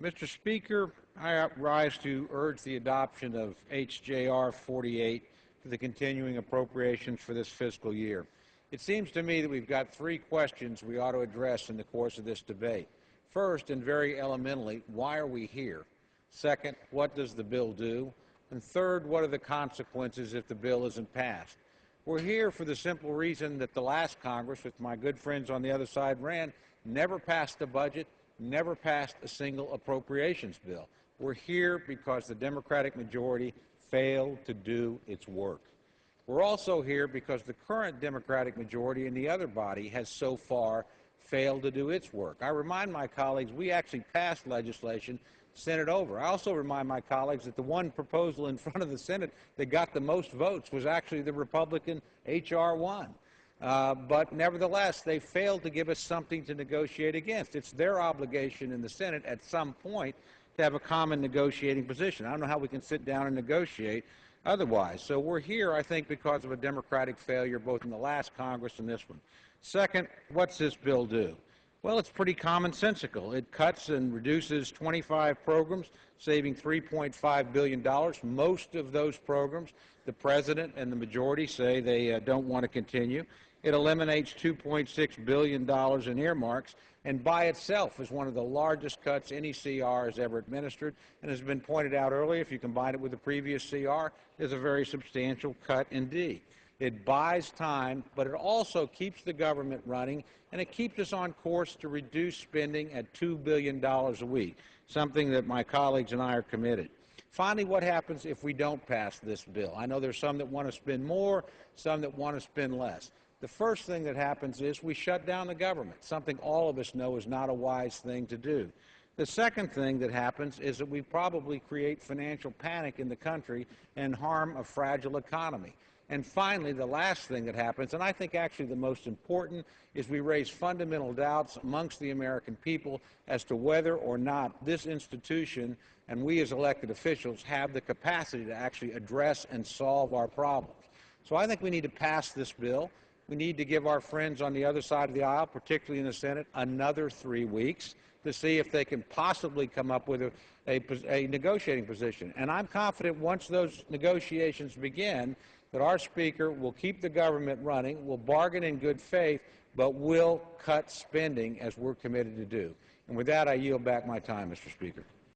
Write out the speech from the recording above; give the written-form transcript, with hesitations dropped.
Mr. Speaker, I rise to urge the adoption of HJR 48 for the continuing appropriations for this fiscal year. It seems to me that we've got three questions we ought to address in the course of this debate. First, and very elementally, why are we here? Second, what does the bill do? And third, what are the consequences if the bill isn't passed? We're here for the simple reason that the last Congress, which my good friends on the other side ran, never passed a budget, never passed a single appropriations bill. We're here because the Democratic majority failed to do its work. We're also here because the current Democratic majority in the other body has so far failed to do its work. I remind my colleagues we actually passed legislation, sent it over. I also remind my colleagues that the one proposal in front of the Senate that got the most votes was actually the Republican H.R. 1. But nevertheless, they failed to give us something to negotiate against. It's their obligation in the Senate at some point to have a common negotiating position. I don't know how we can sit down and negotiate otherwise. So we're here, I think, because of a Democratic failure both in the last Congress and this one. Second, what's this bill do? Well, it's pretty commonsensical. It cuts and reduces 25 programs, saving $3.5 billion. Most of those programs, the President and the majority say they don't want to continue. It eliminates $2.6 billion in earmarks, and by itself is one of the largest cuts any CR has ever administered. And as has been pointed out earlier, if you combine it with the previous CR, is a very substantial cut indeed. It buys time, but it also keeps the government running, and it keeps us on course to reduce spending at $2 billion a week, something that my colleagues and I are committed. Finally, what happens if we don't pass this bill? I know there's some that want to spend more, some that want to spend less. The first thing that happens is we shut down the government, something all of us know is not a wise thing to do. The second thing that happens is that we probably create financial panic in the country and harm a fragile economy. And finally, the last thing that happens, and I think actually the most important, is we raise fundamental doubts amongst the American people as to whether or not this institution and we as elected officials have the capacity to actually address and solve our problems. So I think we need to pass this bill. We need to give our friends on the other side of the aisle, particularly in the Senate, another 3 weeks to see if they can possibly come up with a negotiating position. And I'm confident once those negotiations begin, that our Speaker will keep the government running, will bargain in good faith, but will cut spending as we're committed to do. And with that, I yield back my time, Mr. Speaker.